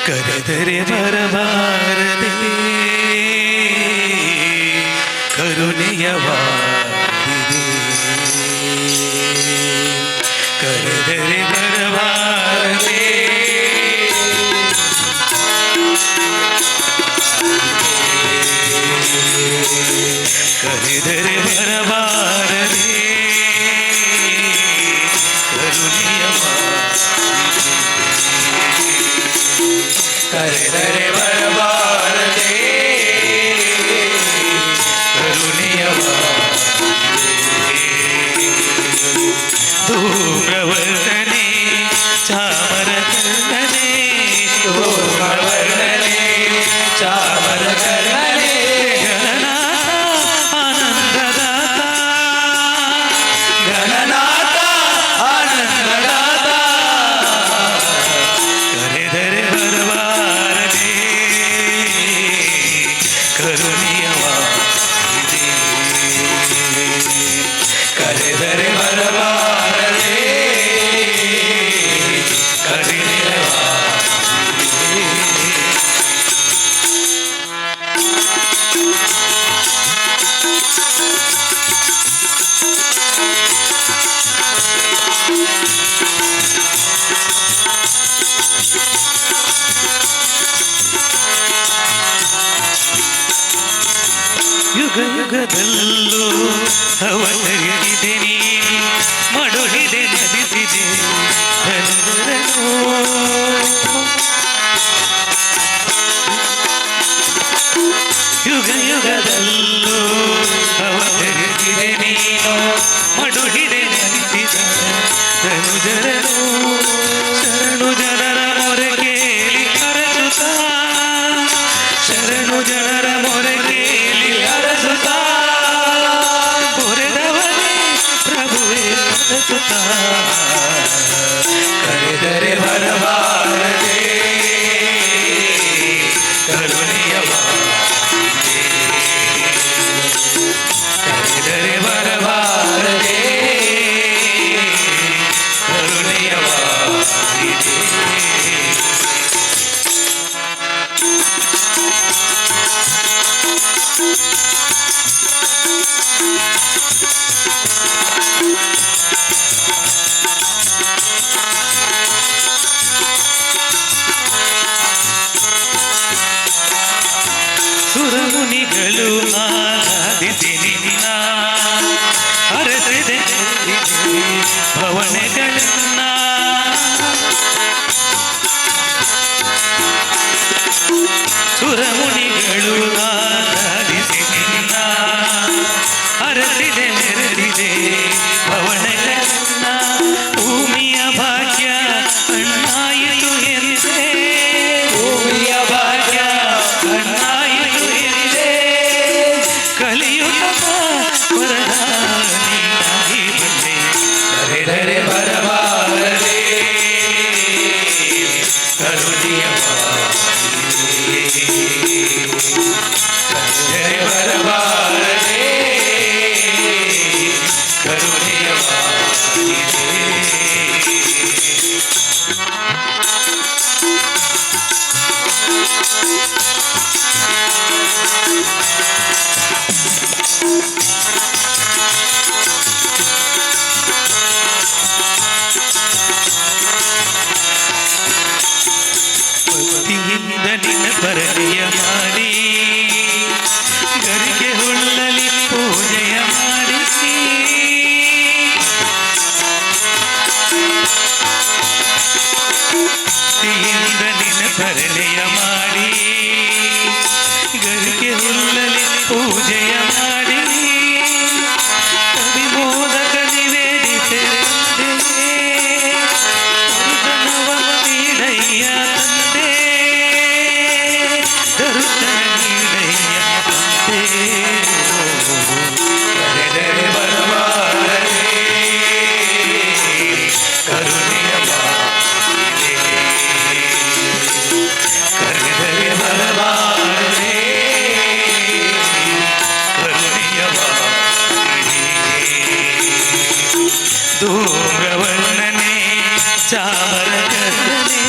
ಕರೆದರೆ ಬರಬಾರದೆ ಕರುಣೆಯವಾಗಿದೆ ಕರೆದರೆ ಬರಬಾರದೆ ಕರೆದರೆ ಬರಬಾರದೆ ಕರೆದರೆ ಬರಬಾರದೆ ಕರುಣಿಯವಾಗಿದೆ ಕರೆದರೆ ಬರಬಾರದೆ ಕರುಣಿಯವಾಗಿದೆ ಯುಗ ಯುಗದಲ್ಲೂ ಅವತರಿಸಿದೆ ನೀನು ಮಡುಹಿದೆ ನದಿಸಿದೆ ಧನುರನು ಯುಗ ಯುಗದಲ್ಲೂ ಅವತರಿಸಿದೆ ನೀನು ಮಡುಹಿದೆ ನದಿಸಿದ ಧನುಜರನು ಶರಣು ಜನರ ಮೊರೆ ಕೇಳಿ ಅರಸುತ್ತ ಶರಣು ಜನರ ಮೊರೆ ಕೇಳಿ ಅರಸುತ್ತ ಹೊರೆದವನೇ ಪ್ರಭುವೇ ಅರಸುತ್ತ ಕರೆದರೆ ಬರಬಾರದೆ ಕರುಣಿಯವಾಗಿದೆ ಕರೆದರೆ ಬರಬಾರದೆ ಕರುಣಿಯವಾಗಿದೆ ಸುರಮುನಿಗಳು ಆರಾಧಿಸಿ ನಿನ್ನ ಹರಸಿದೆ ಭವನಗಳನ್ನ ಸುರಮುನಿಗಳು ಆರಾಧಿಸಿ ನಿನ್ನ ಹರಸಿದೆ ನೆರೆದಿದೆ ಭವನಗಳನ್ನ ಭೂಮಿಯ ಭಾಗ್ಯ ಅಣ್ಣಾಯಿತು ಎಂದೇ ಭೂಮಿಯ ಭಾಗ್ಯ ಅಣ್ಣಾಯಿತು ಎಂದೇ ಕಲಿಯುಗ ವರದಾನಿಯಾಗಿ ಬಂದೆ ಕರೆದರೆ ಬರಬಾರದೆ ಕರುಣಿಯವಾಗಿದೆ ಕರೆದರೆ ಬರಬಾರದೆ ಕರುಣಿಯವಾಗಿದೆ ಭಕ್ತಿಯಿಂದ ನಿನ್ನ ಪರದೆಯ ಮಾಡಿ ಗರಿಗೆ ಹುಲ್ಲಲಿ ಪೂಜೆಯ ಮಾಡಿ ಭಕ್ತಿಯಿಂದ ನಿನ್ನ ಪರದೆಯ ಮಾಡಿ ಗರಿಗೆ ಹುಲ್ಲಲಿ ಪೂಜೆಯ ಮಾಡಿ ಕವಿಮೋದಕ ನಿವೇದಿತೆ ದರ್ಶನವ ನೀಡಯ್ಯ ತಂದೆ ದರ್ಶನ ನೀಡಯ್ಯ ತಂದೆ ಕರೆದರೆ ಬರಬಾರದೆ ಕರುಣಿಯವಾಗಿದೆ ಕರೆದರೆ ಬರಬಾರದೆ ಕರುಣಿಯವಾಗಿದೆ ಧೂಮ್ರವರ್ಣನೆ ಚಾಮರಕರ್ಣನೆ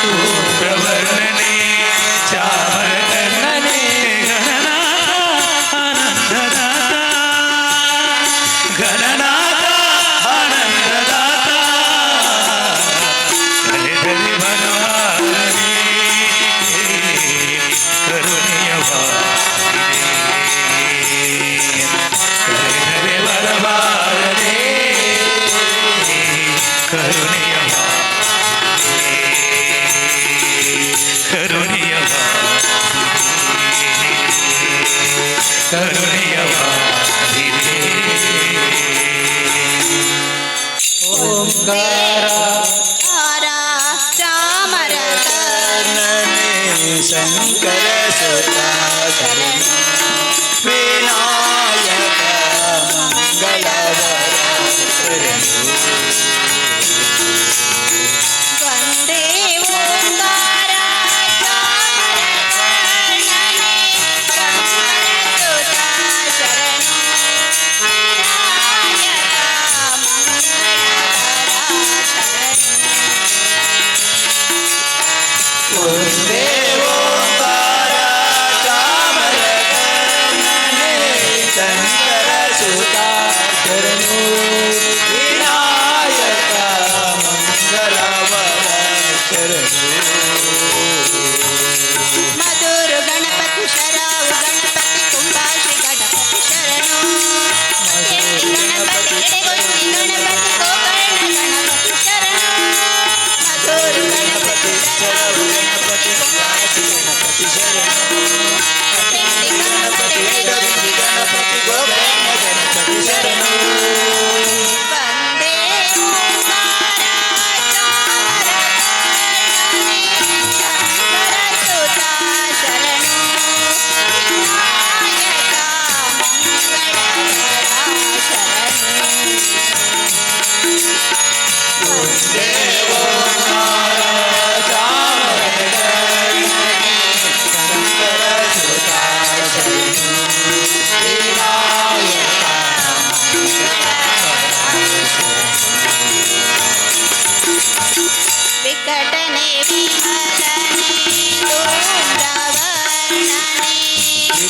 ಧೂಮ್ರವರ್ಣನೆ ಚಾಮರಕರ್ಣನೆ ಗಣನಾಥ ಆನಂದದಾತ ಗಣನಾಥ ಆನಂದದಾತ ಕರೆದರೆ ಬರಬಾರದೆ ಕರುಣಿಯವಾಗಿದೆ ಕರೆದರೆ ಬರಬಾರದೆ ಕರುಣಿಯವಾಗಿದೆ ಕರುಣಿಯವಾಗಿದೆ ಕರುಣಿಯವಾಗಿದೆ ಓಂಕಾರ ಚಾಮರಕರ್ಣನೆ ಶಂಕರ ಸುತ ಶರಣ ವಿನಾಯಕ ಮಂಗಳವರ ಶರಣು ವಂದೇ ಓಂಕಾರ ಚಾಮರಕರ್ಣನೆ ಶಂಕರ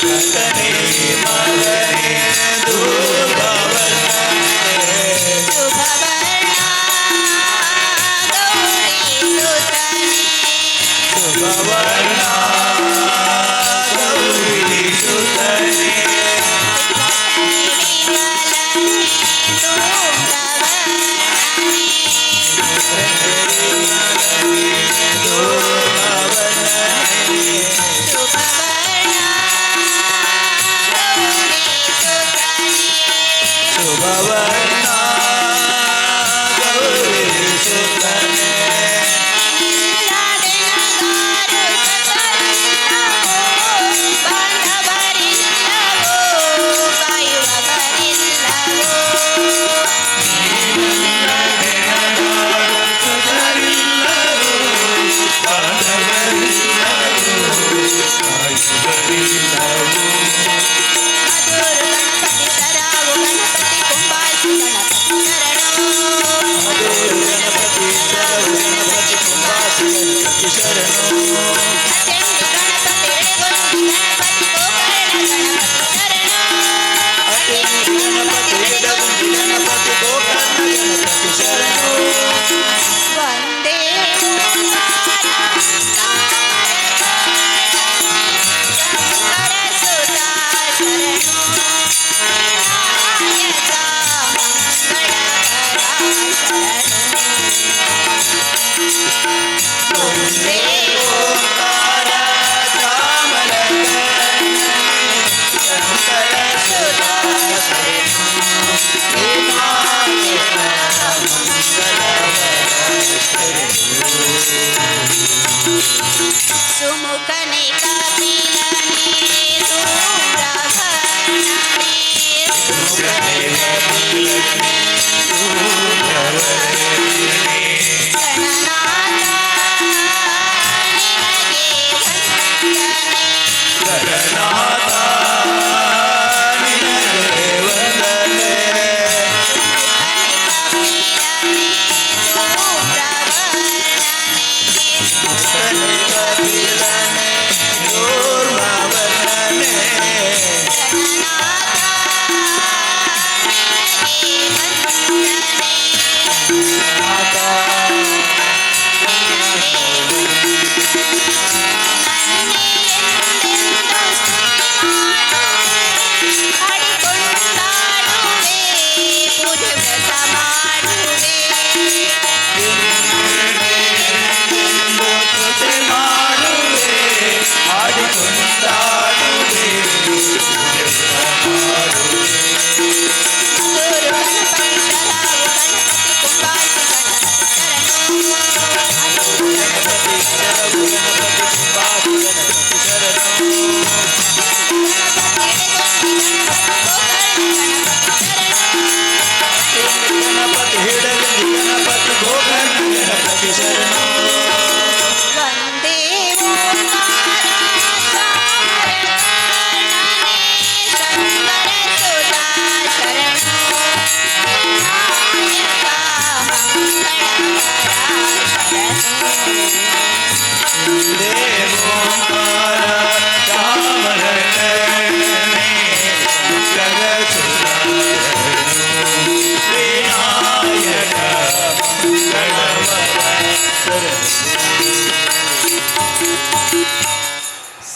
ಕನೆ ಮಗನೆ ದುರ್ಭವನೇ ಶುಭವರ್ಣ ಗೌರಿ ಸುತನೆ ಶುಭವರ್ಣ ಗೌರಿ ಸುತನೆ ಶುಭವರ್ಣ ಗೌರಿ ಸುತನೆ ಸುಮುಖನೆ ಕಪಿಲನೆ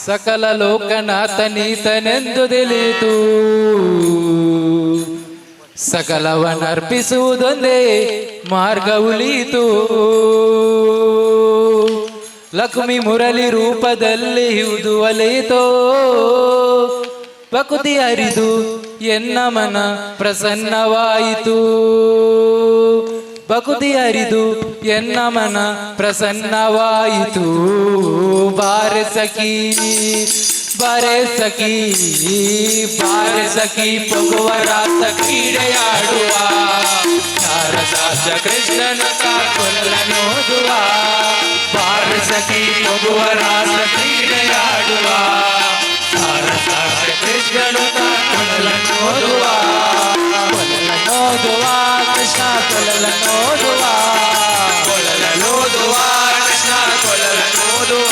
ಸಕಲ ಲೋಕನಾಥನೀತನೆಂದು ತಿಳಿಯಿತು. ಸಕಲವನ್ನರ್ಪಿಸುವುದೊಂದೇ ಮಾರ್ಗ ಉಳಿಯಿತು. ಲಕ್ಷ್ಮಿ ಮುರಳಿ ರೂಪದಲ್ಲಿ ಇವುದು ಒಲಿಯಿತೋ. ಭಕ್ತಿ ಅರಿದು ಎನ್ನ ಮನ ಪ್ರಸನ್ನವಾಯಿತು. ಭಕ್ತಿ ಅರಿದು ಎನ್ನ ಮನ ಪ್ರಸನ್ನವಾಯಿತು. ಬಾರೆ ಸಖಿ ಬಾರೆ ಸಖಿ ಬಾರೆ ಸಖಿ ಪಗುವ ರಾಸ ಕ್ರೀಡೆಯಾಡುವ. ಶಾರದಾಸ ಕೃಷ್ಣನ ಕೊಲ್ಲನೋದುವ. ಬಾರೆ ಸಖಿ ಪಗುವ ರಾಸ ಕ್ರೀಡೆಯಾಡುವ. ಶಾರದಾಸ ಕೃಷ್ಣನು ಕೊಲ್ಲನೋದುವ. ಕೊಲ್ಲನೋದುವ ಕೃಷ್ಣ ಕೊಲ್ಲನೋದುವ. ಕೊಳಲೋದುವ ಕೃಷ್ಣ ಕೊಳಲೋದುವ.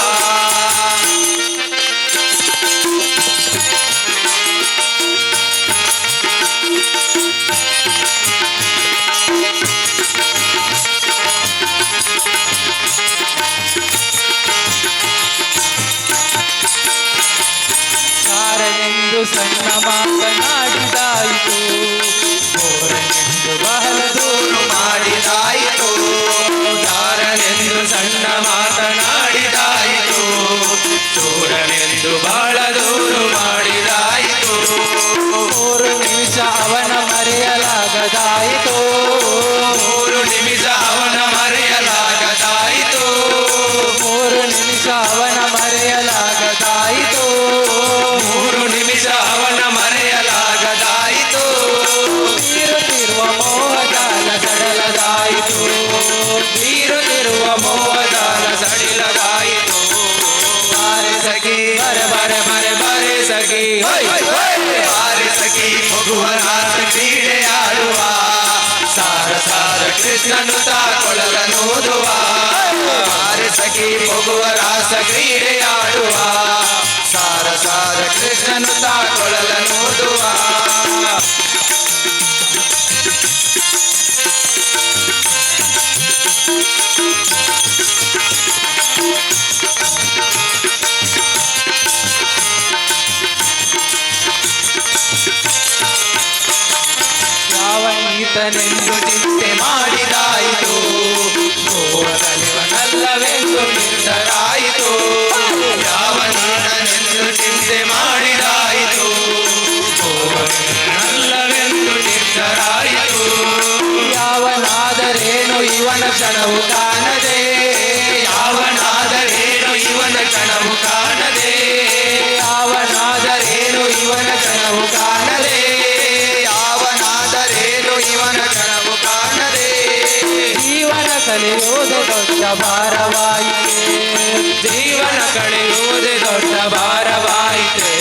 ಸಣ್ಣ ಮಾತನಾಡಿದಾಯಿತು ಮೋರನೆಂದು ಬಹಳ ದೂರು ಮಾಡಿದಾಯಿತು ಯಾರನೆಂದು ಸಣ್ಣ ಮಾತನಾಡಿದಾಯಿತು ಚೂರನೆಂದು ಬಹಳ ದೂರು ಮಾಡಿದಾಯಿತು 3 ನಿಮಿಷ ಅವನ ಮರೆಯಲಾಗದಾಯಿತು 3 ನಿಮಿಷ ಅವನ ಮರೆಯಲಾಗದಾಯಿತು 3 ನಿಮಿಷ ಅವನ ಮರೆಯಲಾಗದಾಯಿತು 3 ನಿಮಿಷ ಅವನ ಮರೆಯಲಾಗದಾಯಿತು ಬೀರುತ್ತಿರುವ ಮೋಹಜಾಲ ಸಡಲದಾಯಿತು ಬೀರುತ್ತಿರುವ ಮೋಹಜಾಲ ಸಡಿಲದಾಯಿತು ಬಾರೆ ಸಖಿ ಬರೆ ಬರೆ ಬರೆ ಬರೆ ಸಖಿ ಬಾರೆ ಸಖಿ ಹೋಗುವ ರಾಸ ಕ್ರೀಡೆಯಾಡುವ ಸಾರ ಸಾರ ಕೃಷ್ಣನು ತಾಕೊಳಲನೂದುವ ಬಾರೆ ಸಖಿ ಹೋಗುವ ರಾಸ ಕ್ರೀಡೆಯಾಡುವ ಸಾರ ಸಾರ ಕೃಷ್ಣನು ತಾಕೊಳಲನೂದುವ ಯಾವ ಈತನೆಂದು ಚಿಂತೆ ಮಾಡಿದಾಯಿತು ಗೋವದಲಿವನಲ್ಲವೆಂದು ನಿರ್ಧರಾಯಿತು ಯಾವ ನೀಡನೆಂದು ಚಿಂತೆ ಮಾಡಿದಾಯಿತು ಗೋವದಲಿವನಲ್ಲವೆಂದು ನಿರ್ಧರಾಯಿತು ಯಾವನಾದರೇನು ಇವನ ಕ್ಷಣವು ಕಾಣದೆ ಯಾವನಾದರೇನು ಇವನ ಕ್ಷಣವು ಕಾಣದೆ ಯಾವನಾದರೇನು ಇವನ ಕ್ಷಣವು ಕಾಣದೆ ಯಾವನಾದರೇನು ಇವನ ಕ್ಷಣವು ಕಾಣದೆ ಜೀವನ ಕಲಿಯುವುದು ದೊಡ್ಡ ಭಾರವಾಯಿತೆ ಜೀವನ ಕಳೆಯುವುದೇ ದೊಡ್ಡ ಭಾರವಾಯಿತೆ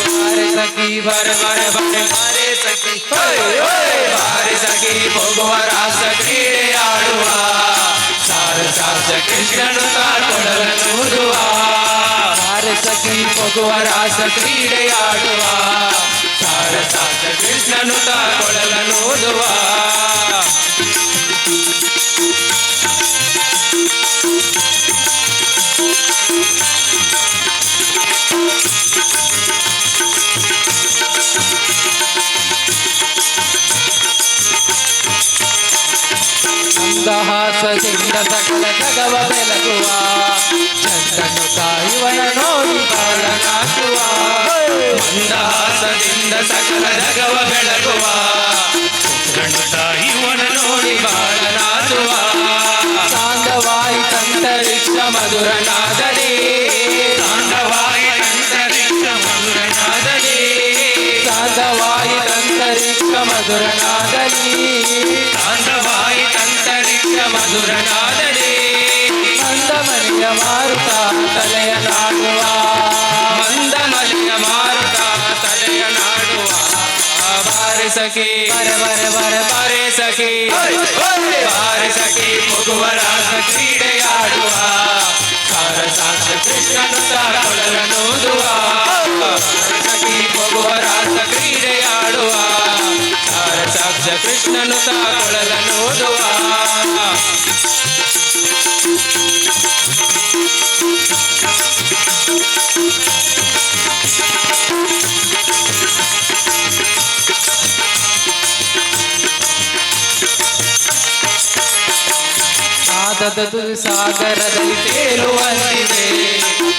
ಬಾರೆ ಸಖಿ ಬರೆ ಬರೆ ಬರೆ ಬರೆ ಸಖಿ ಬಾರೆ ಸಖಿ ಹೋಗುವ ರಾಸ ಕ್ರೀಡೆಯಾಡುವ ಸಾರ ಸಾಸ ಕೃಷ್ಣನು ತಾಕೊಳಲನೂದುವ ಬಾರೆ ಸಖಿ ಹೋಗುವ ರಾಸ ಕ್ರೀಡೆಯಾಡುವ ಸಾರ ಸಾಸ ಕೃಷ್ಣನು ತಾಕೊಳಲನೂದುವ ಮಂದಹಾಸದಿಂದ ಸಕಲ ಜಗವ ಬೆಳಗುವ ಚಂದನು ತಾಯುವನ ನೋಡಿ ಬಾಳನಾಗುವ ಮಂದಹಾಸದಿಂದ ಸಕಲ ಜಗವ ಬೆಳಗುವ ಕೃಷ್ಣನು ತಾಯಿವನ ನೋಡಿ ಬಾಳನಾದುವ ಸಾಂಗವಾಯಿತಂತರಿಕ್ಷ ಮಧುರನಾದಡಿ ಸಾಂಗವಾಯಿತಂತರಿಕ್ಷ ಮಧುರನಾದಡಿ ಸಾಂಗವಾಯಿತಂತರಿಕ್ಷ ಮಧುರನಾದಡಿ ಸಾಂಗವಾಯಿತಂತರಿಕ್ಷ ಮಧುರನಾದಡಿ ಮಂದಮನೆಯ ಮಾರುತ ತಲೆಯ ನಾಡುವ ಮಂದಮಲಿಯ ಮಾರುತ ತಲೆಯ ನಾಡುವ ಬಾರೆ ಸಖಿ ಬರೆ ಬರೆ ಬರೆ ಬಾರೆ ಸಖಿ ಬಾರೆ ಸಖಿ ಹೋಗುವ ರಾಸ ಕ್ರೀಡೆಯಾಡುವ ಸಾರ ಸಾಸ ಕೃಷ್ಣನು ತಾಕೊಳಲನೂದುವ ಸಖಿ ಹೋಗುವ ರಾಸ ಕ್ರೀಡೆಯಾಡುವ ಸಾರ ಸಾಕ್ಷ ಕೃಷ್ಣನು ತಾಕೊಳಲನೂದುವ ನಾದದ ಸಾಗರದಲ್ಲಿ ತೇಲುವಂತಿದೆ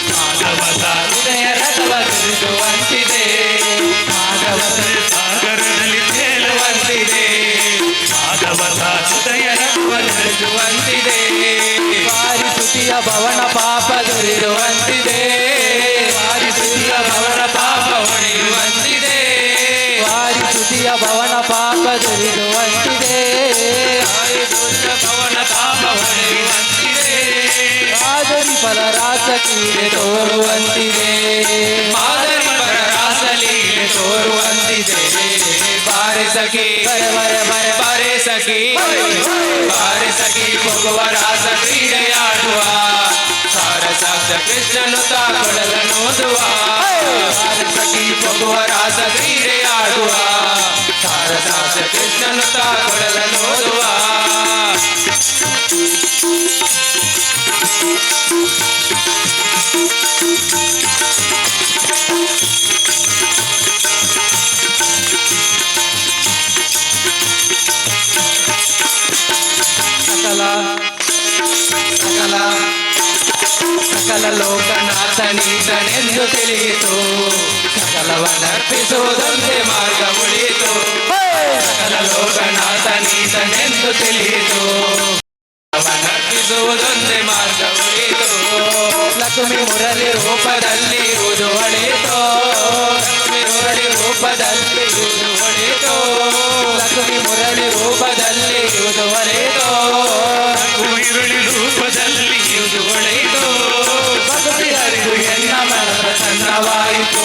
ಮಾಧವದ ಹೃದಯ ರಥವ ತಿರುಗುವಂತಿದೆ ಮಾಧವದ ಸಾಗರದಲ್ಲಿ ತೇಲುವಂತಿದೆ ಮಾಧವದ ಹೃದಯ ರಥವ ನಡೆಸುವಂತಿದೆ ವಾರಿಸುತಿಯ ಭವನ ಪಾಪ ದೊರೆಯುವಂತಿದೆ ವಾರಿಸುತ್ತಿಯ ಭವನ ಪಾಪ ಹೊಡೆಯುವಂತಿದೆ ವಾರಿಸುತಿಯ ಭವನ ಪಾಪ ದೊರೆಯುವಂತಿದೆ ವಾರಿಸುತ್ತಿಯ ಭವನ ಪಾಪ ಹೊಡೆಯುವಂತಿದೆ ಮಾದರಿ ಫಲ ರಾಸ ಕೀಡೆ ತೋರುವಂತಿದೆ ಮಾದರಿ ಪರ ರಾಸಲೀಲೆ ತೋರುವಂತಿದೆ ಬಾರೆ ಸಖಿ ಬರೆ ಬರೆ ಬರೆ ಬಾರೆ ಸಖಿ ಬಾರೆ ಸಖಿ ಹೋಗುವ ರಾಸ ಕ್ರೀಡೆಯಾಡುವ ಸಾರ ಸಾಕ್ಷ ಕೃಷ್ಣನು ತಾಕೊಳಲನೂದುವ ಬಾರೆ ಸಖಿ ಹೋಗುವ ರಾಸ ಕ್ರೀಡೆಯಾಡುವ ಸಾರ ಸಾಕ್ಷ ಕೃಷ್ಣನು ತಾಕೊಳಲನೂದುವ ನೀತನೆಂದು ತಿಳಿಯಿತು ಸಕಲವನ್ನರ್ಪಿಸುವುದೊಂದೇ ಮಾರ್ಗ ಉಳಿಯಿತು ಸಕಲ ಲೋಕನಾಥ ನೀತನೆಂದು ತಿಳಿಯಿತು ಸಕಲವನ್ನರ್ಪಿಸುವುದೊಂದೇ ಮಾರ್ಗ ಉಳಿಯಿತು ಲಕ್ಷ್ಮಿ ಮುರಳಿ ರೂಪದಲ್ಲಿ ಇರುವುದು ಒಳಿತು ಲಕ್ಷ್ಮಿ ಮುರಳಿ ರೂಪದಲ್ಲಿ ಇರುವುದು ಒಳಿತು ಲಕ್ಷ್ಮಿ ಮುರಳಿ ರೂಪದಲ್ಲಿ ಇರುವುದು ಒಳಿತು ಉರುಳಿ ರೂಪದಲ್ಲಿ ಇರುವುದು ಒಳಿತು ಭಕ್ತಿ ಹರಿದು ಎನ್ನ ಮನ ಪ್ರಸನ್ನವಾಯಿತು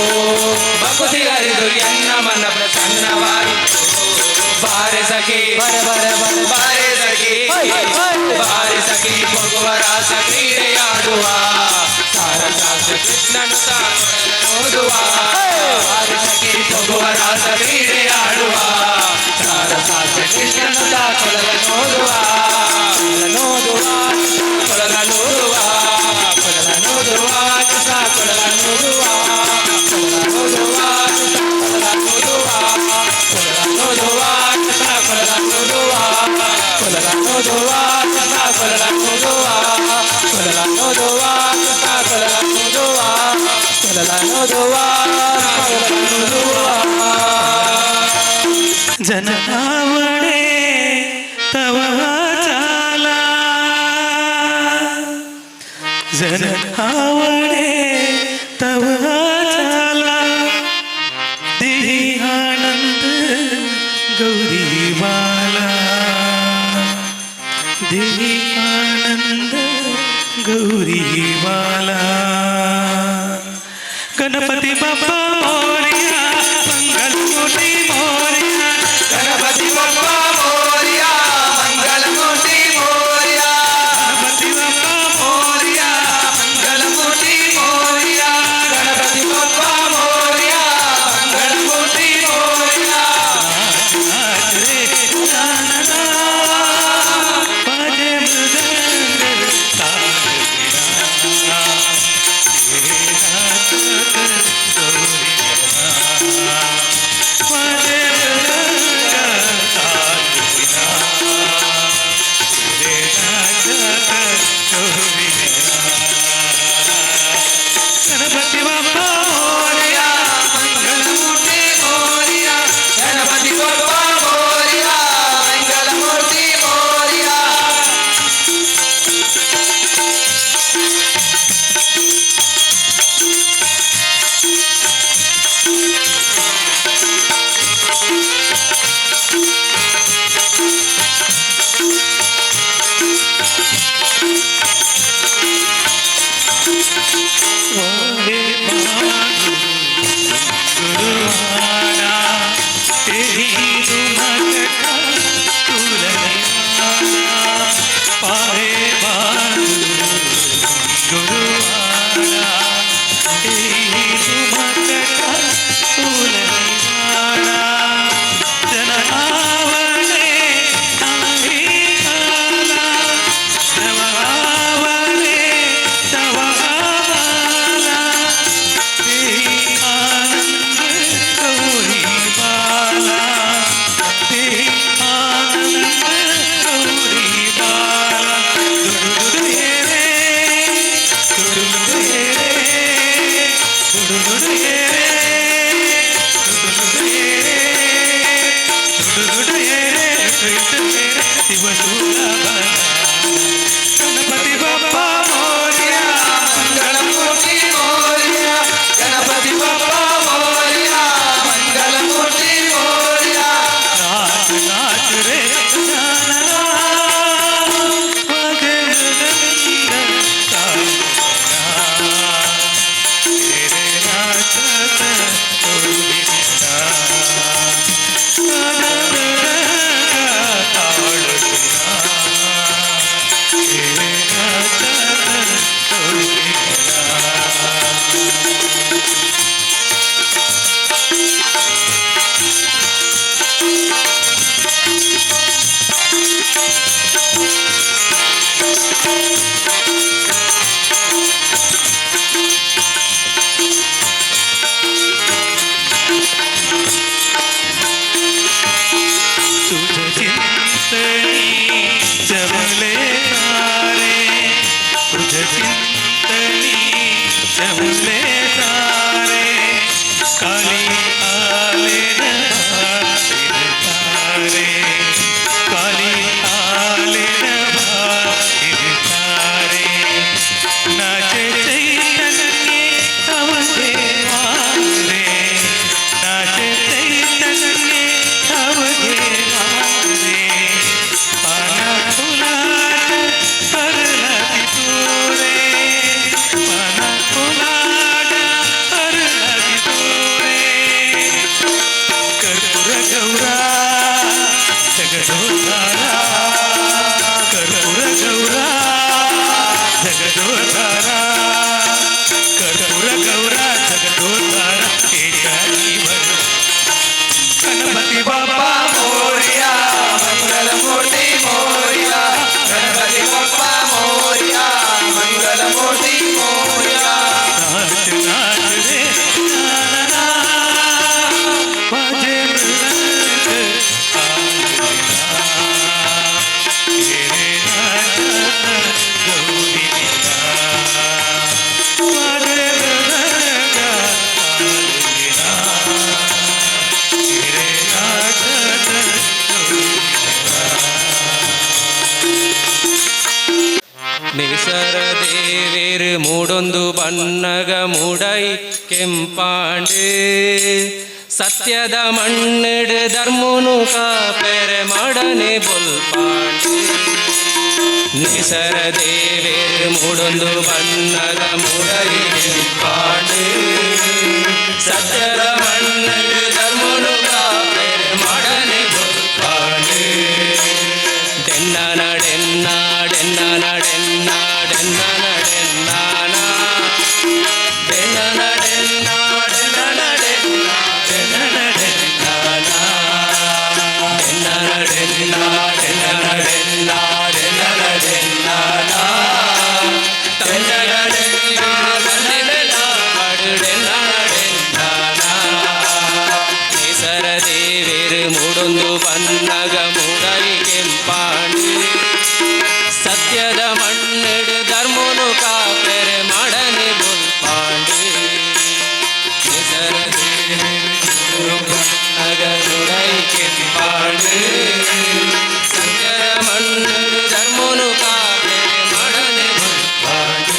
ಭಕ್ತಿ ಹರಿದು ಎನ್ನ ಮನ ಪ್ರಸನ್ನವಾಯಿತು ಬಾರೆ ಸಖಿ ಬರೆ ಬರೆ ಬರೆ ಬಾರೆ ಸಖಿ ಬಾರೆ ಸಖಿ ಭಗುವ ರಾಸ ಕ್ರೀಡೆಯಾಡುವ ಸಾರಸಾಸ ಕೃಷ್ಣನು ನೋಡುವ ಬಾರೆ ಸಖಿ ಭಗುವ ರಾಸ ಕ್ರೀಡೆಯಾಡುವ ಸಾರಸಾಸ ಕೃಷ್ಣನು ಕೊಳಲ ನೋಡುವ ನೋಡುವ ಕೊಳಲ ನೋಡುವ ಕೊಳಲ ನೋಡುವ ಕೃಷ್ಣ ಕೊಳಲ ನೋಡುವ ಕೊಳಲ ನೋಡುವ ಕೃಷ್ಣ ಕೊಳಲ ನೋಡುವ ಕೊಳಲ ನೋಡುವ ಕೃಷ್ಣ ಕೊಳಲ ನೋಡುವ ಕೊಳಲ ನೋಡುವ ಕೃಷ್ಣ ಕೊಳಲ ನೋಡುವ ಕೊಳಲ ನೋಡುವ ಕೃಷ್ಣ ಕೊಳಲ ನೋಡುವ ಕೊಳಲ ನೋಡುವ ಕೊಳಲ ನೋಡುವ ಜನವಡೆ ತವ ಚಾಲ ಜನವಡೆ ತವ ಚಾಲ ದೇಹಿ ಆನಂದ ಗೌರಿ ಬಾಲ ದೇಹಿ ಆನಂದ ಗೌರಿ ಬಾಲ ಗಣಪತಿ ಬಪ್ಪ ಮೋರಿಯ ಮಂಗಳಮೂರ್ತಿ ಮೋರಿಯ ಗಣಪತಿ ಬಪ್ಪ ಮೋರ್ಯ ಮಂಗಳಮೂರ್ತಿ ಮೋರ್ಯ ಗಣಪತಿ ಬಪ್ಪ ಮೋರ್ಯ ಮಂಗಳಮೂರ್ತಿ ಮೋರ್ಯ ಗಣಪತಿ ಬಪ್ಪ ಮೋರ್ಯ ಮಂಗಳಮೂರ್ತಿ ಮೋರ್ಯ ನಾಚರೆ ಜಾನನ ಬಾಜೆ ಮೃದಂಗ ತಾಳವಿನ ತೇರೆ ನಾಚ ಗೌರಿ ಬಾಜೆ ಮೃದಂಗ ತಾಳವಿನ ತೇರೆ ನಾಚ ಗೌರಿ ಗಣಪತಿ ಬಪ್ಪ ಮೋರಿಯ ಮಂಗಳಮೂರ್ತಿ ಮೋರ್ಯ ಗಣಪತಿ ಬಪ್ಪ ಮೋರ್ಯ ಮಂಗಳಮೂರ್ತಿ ಮೋರ್ಯ स्वाहे बागु गुरुवाना तेरी दुमकटा तुलनिवाना पाहे बागु गुरुवाना तेरी दुमकटा तुलनिवाना जननावने ताही काला जननावने तवाला तेरी आनंद गौरी बाला तेरी आनंद गौरी बाला दुडुडु हे रे दुडुडु हे रे दुडुडु हे रे दुडुडु हे रे दुडुडु हे रे शिवशूलभना गणपति बप्पा मोर्य ಮಂಗಳಮೂರ್ತಿ ಮೋರ್ಯ ಗಣಪತಿ ಬಪ್ಪ ಮೋರ್ಯ ಮಂಗಳಮೂರ್ತಿ ಮೋರ್ಯ नाच नाच रे जानना बाजे मृदंग तालना तेरे नाचत कोई बिना मृदंग तालना तेरे नाचत कोई बिना तुझ चिंतनी जमले रे तुझ चिंतनी चमले सारे काली आले तारे काली आले तारे नाचे चैतन्य अवधे मारे नाचे चैतन्य अवधे मारे पाना फुलाट परलती तोरे पाना फुलाट परलती तोरे कर्पूर गौरा जगदोधारा कर्पूर गौरा जगदोधारा कर्पूर गौरा जगदोधारा एका जीवन गणपति बाबा मोरिया मंगल मूर्ति मोरिया गणपति बप्पा मोरिया मंगल मूर्ति मोरिया नाच नाच रे नाना बाजे मृदंग आंगना तेरे नाच गौरी बाजे मृदंग आंगना तेरे नाच ನಿಸರ ದೇವೇರು ಮೂಡೊಂದು ಬಣ್ಣಗ ಮೂಡೈ ಕೆಂಪಾಂಡು ಸತ್ಯದ ಮಣ್ಣಿಡು ಧರ್ಮನು ಕಾಪೆರೆ ಮಾಡನೆ ಬೊಲ್ಪಾಂಡು ನಿಸರ ದೇವೇರು ಮೂಡೊಂದು ಬಣ್ಣಗ ಮೂಡೈ ಕೆಂಪಾಂಡು ಸತ್ಯದ ಮಣ್ಣಿಡು ಧರ್ಮನು ಕಾಪೆರೆ ಮಾಡನೆ ಬೊಲ್ಪಾಂಡು ಡೆನ್ನನ ಡೆನ್ನ ಡೆನ್ನನ ಡೆನ್ನ ಡೆನ್ನನ ಡೆನ್ನಾನ ಡೆನ್ನನ ಡೆನ್ನ ಡೆನ್ನನ ಡೆನ್ನ ಡೆನ್ನನ ಡೆನ್ನಾನ ಡೆನ್ನನ ಡೆನ್ನ ಡೆನ್ನನ ಡೆನ್ನ ಡೆನ್ನನ ಡೆನ್ನಾನ ಡೆನ್ನನ ಡೆನ್ನ ಡೆನ್ನನ ಮಾಡು ಡೆನ್ನನ ಡೆನ್ನಾನ ಕೇಸರ ದೇವೇರು ಮೂಡೊಂದು ಬಣ್ಣಗ ಮೂಡೈ ಕೆಂಪಾಂಡು ಸತ್ಯದ ಮಣ್ಣಿಡು ಧರ್ಮನು ಕಾಪೆರೆ ಮಾಡನೆ ಬೊಲ್ಪಾಂಡು ಹೆಸರ ಬಣ್ಣಗ ಮೂಡೈ ಕೆಂಪಾಂಡು ಸತ್ಯದ ಮಣ್ಣಿಡು ಧರ್ಮನು ಕಾಪೆರೆ ಮಾಡನೆ ಬೊಲ್ಪಾಂಡು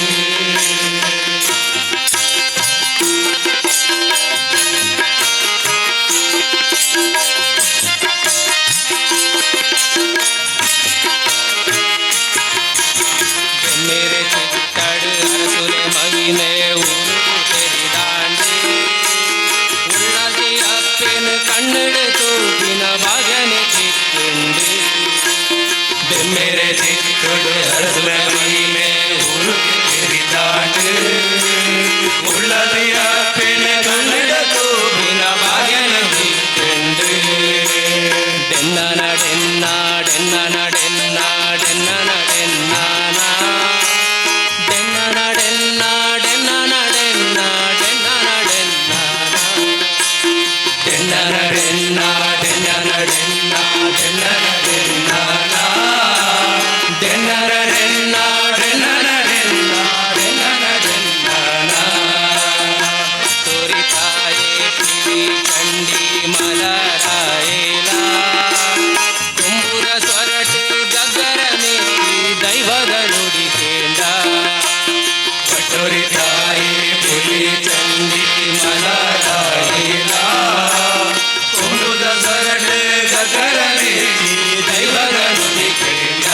मेरे चित्तड़ अरसुले मगिने उरुगु तेरिदांडे उल्लति अप्पिन कन्नड़ तूपिन भागने चित्तुंडे मेरे चित्तड़ अरसुले मगिने उरुगु तेरिदांडे उल्लति अप्पिन कन्नड़ तूपिन भागने चित्तुंडे डेन्नन डेन्ना डेन्नन डेन्ना डेन्नन डेन्नाना ಡೆನ್ನನ ಡೆನ್ನ ಡೆನ್ನನ ಡೆನ್ನ ಡೆನ್ನನ ಡೆನ್ನಾನ ಡೆನ್ನನ ಡೆನ್ನ ಡೆನ್ನನ ಡೆನ್ನ ಡೆನ್ನನ ಡೆನ್ನಾನ ಡೆನ್ನನ ಡೆನ್ನ ಡೆನ್ನನ ಡೆನ್ನ ಡೆನ್ನನ ಡೆನ್ನಾನ ತೋರಿತಾಯೇ ಪಿಲಿ ಚಂಡಿ ಮಲರಾಯೇಲ ತುಂಬುರ ಸ್ವರಟು ಗಗ್ಗರ ಮೇಲಿ ದೈವದ ನುಡಿ ಕೇಂದ್ರ ಪಟೋರಿತಾಯಿ ಪುಲಿ ಚಂಡಿ ಮಲರಾಯೇಲ ತುಂಬುರ ಸ್ವರಟು ಗಗ್ಗರ ಮೇಲಿ ದೈವದ ನುಡಿ ಕೇಂದ್ರ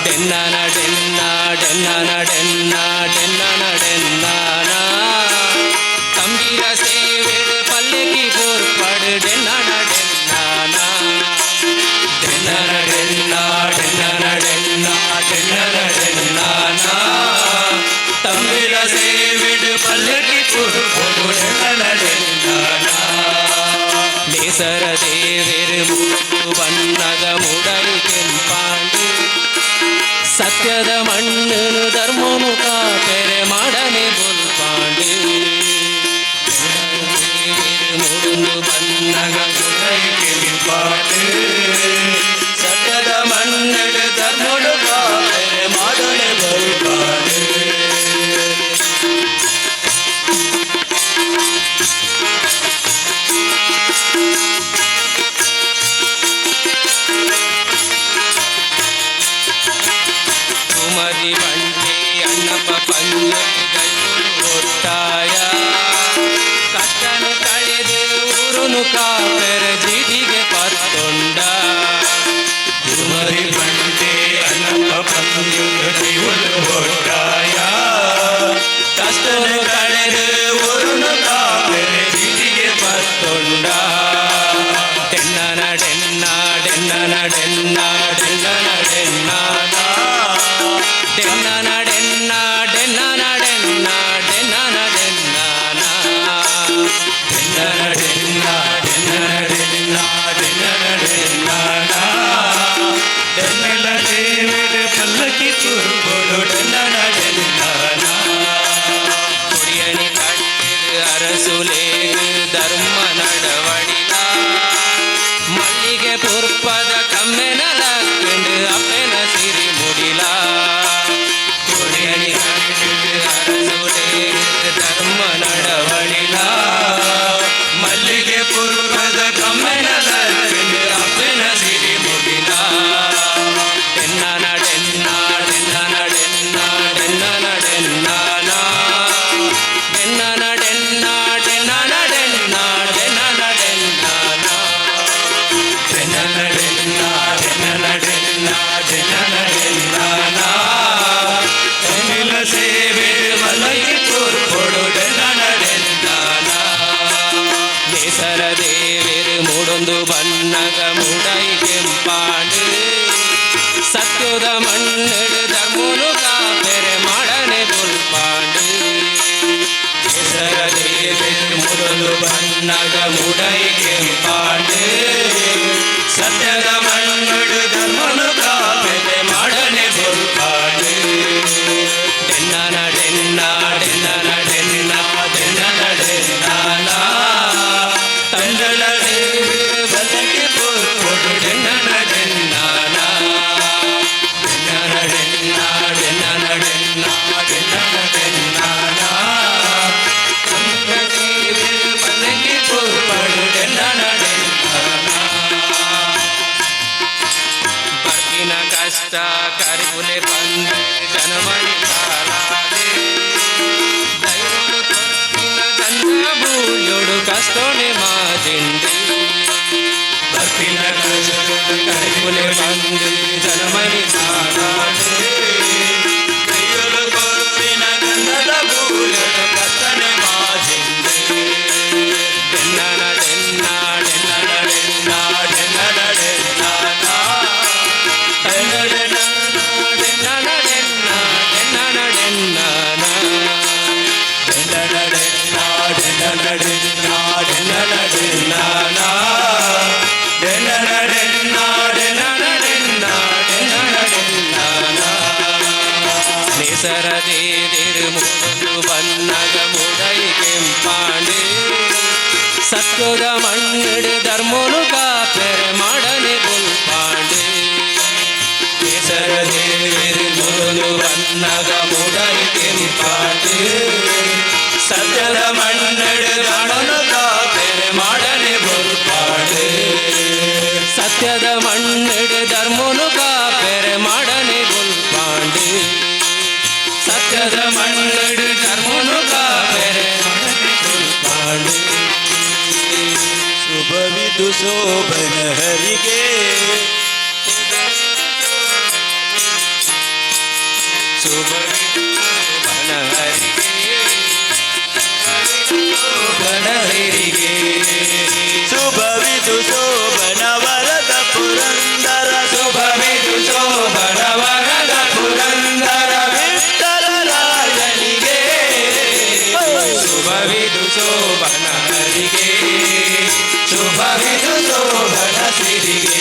ಡೆನ್ನನ ಡೆನ್ನ ಡೆನ್ನನ ಡೆನ್ನ ಡೆನ್ನನ ಡೆನ್ನಾನ ತಂಬಿರ ಸೇವೆಡು ಪಲ್ಲಕ್ಕಿ ಪೋರ್ಪಡು ಡೆನ್ನನ ಡೆನ್ನಾನ ಡೆನ್ನನ ಡೆನ್ನ ಡೆನ್ನನ ಡೆನ್ನ ಡೆನ್ನನ ಡೆನ್ನಾನ ತಂಬಿರ ಸೇವೆಡು ಪಲ್ಲಕ್ಕಿ ಪೋರ್ಪಡು ಡೆನ್ನನ ಡೆನ್ನಾನ ನೇಸರ ದೇವೇರು ಮೂಡು ಬಣ್ಣಗ ಮೂಡೈ ಕೆಂಪಾಂಡು ಸತ್ಯದ ಮಣ್ಣನು ಧರ್ಮನು ಕಾಪೆರೆ ಮಾಡನೆ ಬೊಲ್ಪಾಂಡು ಮೂಡೊಂದು ಬಣ್ಣಗ ಮೂಡೈ ಕೆಂಪಾಂಡು ಸತ್ಯದ ಮಣ್ಣಡು ಧರ್ಮನು ಕಾಪೆರೆ ಮಾಡನೆ ಬೊಲ್ಪಾಂಡು ಧರ್ಮನು ಕಾಪೆರ ಜೀಟಿಗೆ ಪತ್ತೊಂಡ ಕುಮರಿ ಬಂಡೆ ಅನಪ ಪಂಜುಗಳು ಹೊಟ್ಟಾಯ ಕಷ್ಟನು ಕಳೆದು ಊರುನು ಕಾಪೆರ ಜೀಟಿಗೆ ಪತ್ತೊಂಡ ಡೆನ್ನನ ಡೆನ್ನ ಡೆನ್ನನ ಡೆನ್ನ ಡೆನ್ನನ ಡೆನ್ನಾನ ಡೆನ್ನನ ಡೆನ್ನ ಡೆನ್ನನ ಡೆನ್ನ ಡೆನ್ನನ ಡೆನ್ನಾನ ಡೆನ್ನನ ಡೆನ್ನ ಡೆನ್ನನ ಡೆನ್ನ ಡೆನ್ನನ ಡೆನ್ನಾನ ಡೆನ್ನೆಲ ದೇವರ ಪಲ್ಲಕ್ಕಿ ತುರುಕೊಡು ಡೆನ್ನನ ಡೆನ್ನಾನ ಕುಡಿಯಣಿ ಕಟ್ಟಿದ ಅರಸುಲೇಗು ಧರ್ಮ ನಡವಡಿಲ ಮಲ್ಲಿಗೆ ಪುರ್ಪದ ಕಮ್ಮೆನ ಲಕ್ಕಂಡು ಅಪ್ಪೆನ ಸಿರಿ ಮುಡಿಲ ಕುಡಿಯಣಿ ಕಟ್ಟಿದ ಅರಸುಲೇಗು ಧರ್ಮ ನಡವಡಿಲ ಮಲ್ಲಿಗೆ ಪುರ್ಪದ ಕಮ್ಮೆನ ಲಕ್ಕಂಡು ಅಪ್ಪೆನ ಸಿರಿ ಮುಡಿಲ ಡೆನ್ನನ ಡೆನ್ನ ಡೆನ್ನನ ಡೆನ್ನ ಡೆನ್ನನ ಡೆನ್ನಾನ ಡೆನ್ನನ ಡೆನ್ನ ಡೆನ್ನನ ಡೆನ್ನ ಡೆನ್ನನ ಡೆನ್ನಾನ ಡೆನ್ನನ ಡೆನ್ನ ಡೆನ್ನನ ಡೆನ್ನ ಡೆನ್ನನ ಡೆನ್ನಾನ ಡೆನ್ನೆಲ ಸೇವೆ ಮಲಗಿ ತುರುಕೊಡು ಡೆನ್ನನ ಡೆನ್ನಾನ ನೇಸರ ದೇವಿರು ಮೂಡೊಂದು ಬನ್ನಗ ಮುಡೈ ಕೆಂಪಾಂಡು ಸತ್ಯದ ಮಣ್ಣೆಡು ಧರ್ಮನು ಕಾಪೆರೆ ಮಾಡನೆ ಬುಲ್ಪಾಂಡು ಹೆಸರ ದೇವಿರು ಮುರಲು ಬನ್ನಗ ಮುಡೈ ಕೆಂಪಾಂಡು ಸತ್ಯದ ಮಣ್ಣುಡು ಧರ್ಮನು ಕಾಪೆರೆ ಮಾಡನೆ ಬುಲ್ಪಾಂಡು ಡೆನ್ನನ ಡೆನ್ನ ಡೆನ್ನನ ಡೆನ್ನ ಡೆನ್ನನ ಡೆನ್ನಾನ ತಂಡಲ ದೇವಿರು ಬಲ್ಲಕ್ಕೆ ಪುರ್ಕೊಡು ಡೆನ್ನನ ಡೆನ್ನಾನ ಡೆನ್ನನ ಡೆನ್ನ ಡೆನ್ನನ ಡೆನ್ನ ಡೆನ್ನನ ಡೆನ್ನಾನ ದೇವಿರು ಬಲ್ಲಕ್ಕೆ ಪುರ್ಕೊಡು ಡೆನ್ನನ ಡೆನ್ನಾನ ಬರ್ತಿನ ಕಷ್ಟ ಕರಿಬುಲೆ ಬಂದು ಜನಮಣಿ ಕಾಲಾದೆ ದೈವನು ತೊರ್ತಿನ ಗಂಧ ಬೂಯೋಡು ಕಷ್ಟೋಣೆ ಮಾದಿಂಡಿ ಬರ್ತಿನ ಕರಿಬುಲೆ ಬಂದು ಜನಮಣಿ ಕಾಲಾದೆ ಕೈಯೊಲು ಕೊರ್ತಿನ ಗಂಧದ ಬೂಯಲು ಕತ್ತನೆ ಮಾಜಿಂದೆ ಡೆನ್ನನ ಡೆನ್ನ ಡೆನ್ನನ ಡೆನ್ನ ಡೆನ್ನನ ಡೆನ್ನಾನ ತಂಡಲ ಡೆನ್ನನ ಡೆನ್ನ ಡೆನ್ನನ ಡೆನ್ನಾನ ಡೆನ್ನನ ಡೆನ್ನ ಡೆನ್ನನ ಡೆನ್ನ ಡೆನ್ನನ ಡೆನ್ನಾನ ಡೆನ್ನನ ಡೆನ್ನ ಡೆನ್ನನ ಡೆನ್ನ ಡೆನ್ನನ ಡೆನ್ನಾನ ನೇಸರ ದೇದಿರು ಮೂಡೊಂದು ಬನ್ನಗ ಮುಡೈ ಕೆಂಪಾಂಡು ಸತ್ಯದ ಮಣ್ಣೆಡು ಧರ್ಮನು ಕಾಪೆರೆ ಮಾಡನೆ ಬುಲ್ಪಾಂಡು ಹೆಸರ ದೇವಿರು ಮುರಲು ಬನ್ನಗ ಮುಡೈ ಕೆಂಪಾಂಡು ಸತ್ಯದ ಮಣ್ಣೆಡು ಧರ್ಮನು ಕಾಪೆರೆ ಮಾಡನೆ ಬುಲ್ಪಾಂಡು ಸತ್ಯದ ಮಣ್ಣೆಡು ಧರ್ಮನು ಕಾಪೆರೆ ಮಾಡನೆ ಬುಲ್ಪಾಂಡು ಸತ್ಯದ ಮಣ್ಣೆಡು ಧರ್ಮನು ಕಾಪೆರೆ ಮಾಡನೆ ಬುಲ್ಪಾಂಡು ಶುಭವಿದು ಶೋಭನ ಹರಿಗೆ ಶುಭವಿದು ಬನಹರಿಗೆ ಬನಹರಿಗೆ ಶುಭವಿದು ಶೋಭನ ವರದ ಪುರಂದರ ಶುಭವಿದು ಶೋಭನ ವರದ ಪುರಂದರ ವಿಠಲರಾಯನಿಗೆ ಶುಭವಿದು ಶೋಭನ ಹರಿಗೆ ಶುಭವಿದು ಶೋಭನ ಸಿರಿಗೆ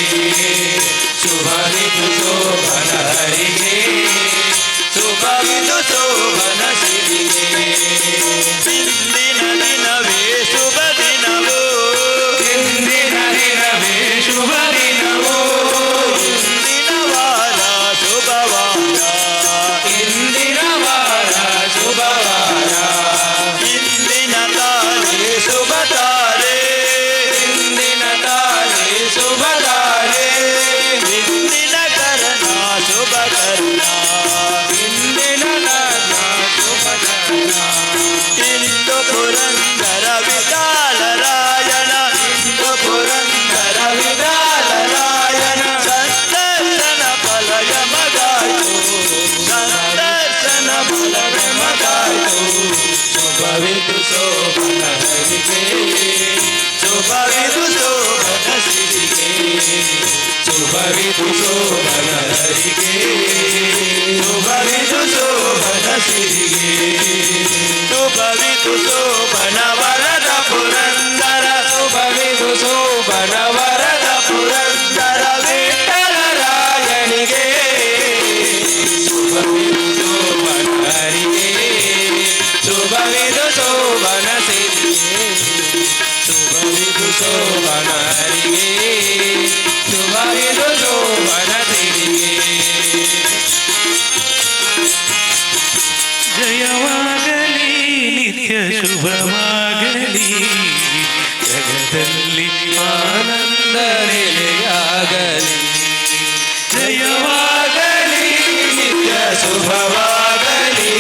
ಶುಭವಿದು ಶೋಭನ ಹರಿಗೆ ಶುಭವಿದು ಶೋಭನ ಸಿರಿಗೆ ಇಂದಿನ ದಿನವೇ ಶುಭ ದಿನವೋ ಇಂದಿನ ದಿನವೇ ಶುಭ ದಿನವೋ ಇಂದಿನ ವಾರ ಶುಭವಾರ ಇಂದಿನ ವಾರ ಶುಭ ವಾರ ಇಂದಿನ ತಾರೆ ಶುಭ ತಾರೆ ಇಂದಿನ ತಾರೆ ಶುಭ ತಾರೆ ಇಂದಿನ ಕರ್ಣ ಶುಭ ಕರ್ಣ ಇಂದಿನ ಲಗ್ನ ಶುಭ ಲಗ್ನ ಇಂದು ಪುರಂದರ ವಿಠಲರಾಯಣ ಶುಭವಿದು ಶೋಭನ ಸಿರಿಗೆ ಶುಭವಿದು ಶೋಭನ ಹರಿಗೆ ಶುಭವಿದು ಶೋಭನ ಸಿರಿಗೆ ಶುಭವಿದು ಶೋಭನ ವರದ ಪುರಂದರ ಶುಭವಿದು ಶೋಭನ ವರದ ಪುರಂದರ ವಿಠಲ ರಾಯನಿಗೆ ಶುಭವಿದು ಶೋಭನ ಹರಿಗೆ ಶುಭವಿದು ಶೋಭನ ಸಿರಿಗೆ ಶುಭವಿದು ಶೋಭನ ಹರಿಗೆ ಶುಭವಿದು ಶೋಭನ ಸಿರಿಗೆ ಜಯವಾಗಲಿ ನಿತ್ಯ ಶುಭವಾಗಲಿ ಜಗದಲ್ಲಿ ಆನಂದ ನೆಲೆಯಾಗಲಿ ಜಯವಾಗಲಿ ನಿತ್ಯ ಶುಭವಾಗಲಿ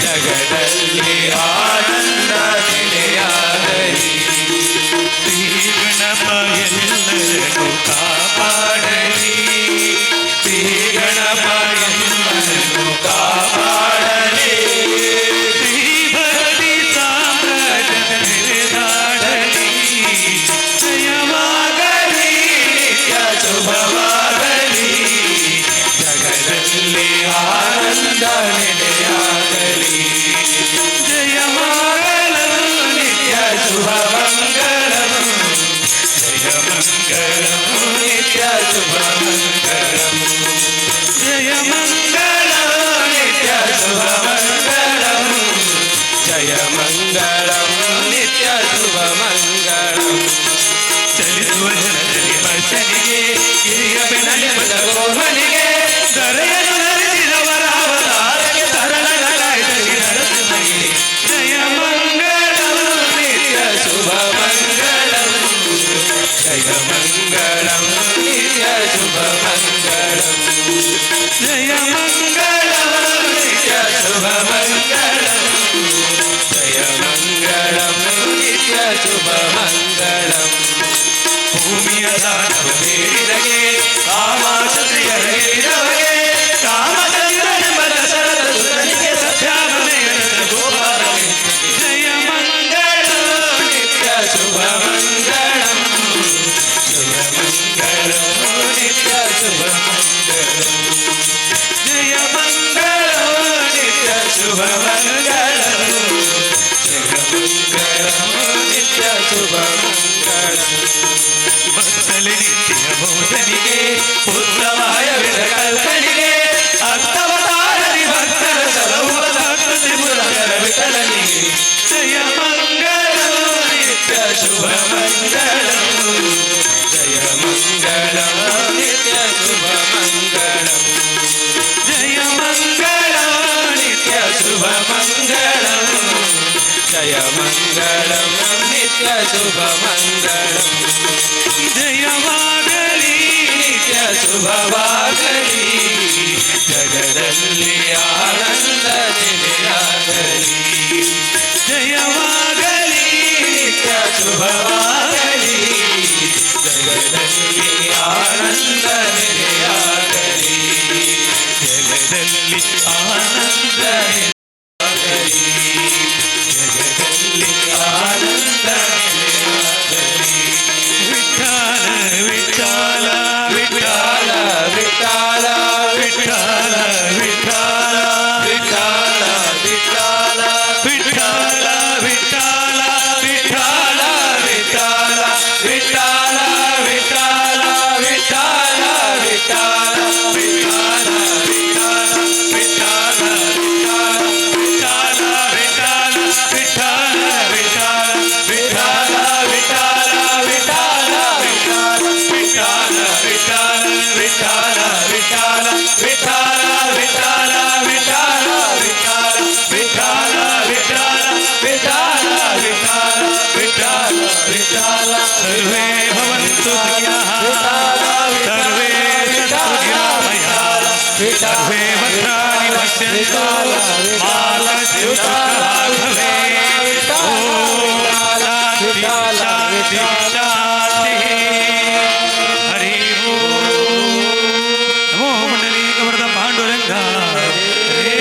ಜಗದಲ್ಲಿ ಆನಂದ ನೆಲೆಯಾಗಲಿ ಶ್ರೀ ಗಣಪ ಎಲ್ಲರನ್ನು ಕಾಪಾಡಲಿ ಶ್ರೀ ಗಣಪ ಎಲ್ಲರನ್ನು ಕಾಪಾಡಲಿ ಶ್ರೀ ಭಕ್ತಿ ಸಾಮ್ರಾಜ್ಯ ನೆಲೆದಾಡಲಿ ಜಯವಾಗಲಿ ನಿತ್ಯ ಶುಭವಾಗಲಿ ಜಗದಲ್ಲಿ ಆನಂದ ನೆಲೆಯಾಗಲಿ ಜಯವಾಗಲು ನಿತ್ಯ ಶುಭಮಂಗಳಂ ಜಯಮಂಗಳಂ ನಿತ್ಯ ಶುಭಮಂಗಳಂ ಜಯಮಂಗಳಂ ನಿತ್ಯ ಶುಭಮಂಗಳಂ ಜಯಮಂಗಳಂ ನಿತ್ಯ ಶುಭಮಂಗಳಂ ಚಲಿಸುವ ಜನರಿಗೆ ಮನುಷ್ಯನಿಗೆ ಹಿರಿಯ ಬೆನಲಿ ಗೋಮನಿಗೆ ದರೆಯನ್ನು ಧರಿಸಿದವರ ಅವತಾರಕ್ಕೆ ಸರಳಗಳಾಯಿತರಿಗೆ ನರಸಿಂಹನಿಗೆ ಜಯಮಂಗಳಂ ನಿತ್ಯ ಶುಭಮಂಗಳಂ ಜಯಮಂಗಳಂ ನಿತ್ಯ ಶುಭಮಂಗಳಂ ಜಯಮಂಗಳಂ ನಿತ್ಯ ಶುಭಮಂಗಳಂ ಜಯಮಂಗಳಂ ನಿತ್ಯ ಶುಭಮಂಗಳಂ ಭೂಮಿಯ ದಾನವ ಬೇಡಿದಗೆ ಕಾಮಾಕ್ಷತ್ರಿಯರಿಗೆ ಕಾಮಚಂದ್ರನೆಂಬ ದಶರಥ ಸುತನಿಗೆ ಸತ್ಯಾಮನೆಯ ಗೋಪಾಲನೆ ಜಯಮಂಗಳಂ ನಿತ್ಯ ಶುಭಮಂಗಳಂ ಶುಭಮಂಗಳಂ ನಿತ್ಯ ಶುಭಮಂಗಳಂ ಜಯಮಂಗಳಂ ನಿತ್ಯ ಶುಭಮಂಗಳಂ ಜಯಮಂಗಳಂ ನಿತ್ಯ ಶುಭಮಂಗಳಂ ಭಕ್ತಲಿ ನಿತ್ಯ ಭೋಜನಿಗೆ ಪುತ್ರವಾಯ ಕಲ್ಪನಿಗೆ ಅರ್ಥವತಾರದಿ ಭಕ್ತರ ಸಲಹುವ ಭಕ್ತ ತ್ರಿಪುರಗರ ವಿಠಲನಿಗೆ ಜಯಮಂಗಳಂ ನಿತ್ಯ ಶುಭಮಂಗಳಂ ಜಯಮಂಗಳಂ ನಿತ್ಯ ಶುಭಮಂಗಳಂ ಜಯಮಂಗಳಂ ನಿತ್ಯ ಶುಭಮಂಗಳಂ ಜಯಮಂಗಳಂ ನಿತ್ಯ ಶುಭಮಂಗಳಂ ಜಯವಾಗಲಿ ನಿತ್ಯ ಶುಭವಾಗಲಿ ಜಗದಲ್ಲಿ ಆನಂದ ನೆಲೆಯಾಗಲಿ ಜಯವಾಗಲಿ ನಿತ್ಯ ಶುಭವಾಗಲಿ ಜಗದಲ್ಲಿ ಆನಂದ ನೆಲೆಯಾಗಲಿ ಜಗದಲ್ಲಿ ಆನಂದ ನೆಲೆಯಾಗಲಿ ಜಗದಲ್ಲಿ ಆನಂದ ನೆಲೆಯಾಗಲಿ ವಿಠಲ ವಿಠಲ ವಿಠಲ ವಿಠಲ ವಿಠಲ ವಿಠಲ ವಿಠಲ ವಿಠಲ ವಿಠಲ ವಿಠಲ ವಿಠಲ ವಿಠಲ ವಿಠಲ ವಿಠಲ ವಿಠಲ ವಿಠಲ ವಿಠಲ ವಿಠಲ ಸರ್ವೇ ಭವಂತು ಸುಖಿನಃ ಸರ್ವೇ ಸಂತು ನಿರಾಮಯಾಃ ಸರ್ವೇ ಭದ್ರಾಣಿ ಪಶ್ಯन्तु ಮಾ ಕಶ್ಚಿತ್ ದುಃಖ ಭವೇತ್ ಓಂ ಶಾಂತಿ ಶಾಂತಿ ಶಾಂತಿ ಹರಿ ಓಂ ನಮೋ ಮಂಡಲೀಕವರದ ಪಾಂಡುರಂಗ ಹರೇ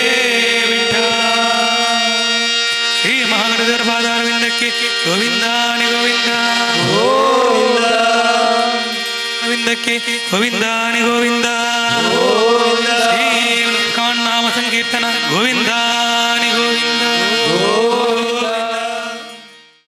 ವಿಠಲ ಶ್ರೀ ಮಹಾಗಣಧರ್ಪಾದಾರವಿಂದಕ್ಕೆ ಗೋವಿಂದಾನಿ ಗೋವಿಂದ ಗೋವಿಂದಕ್ಕೆ ಗೋವಿಂದಾನಿ ಗೋವಿಂದ ಗೋವಿಂದ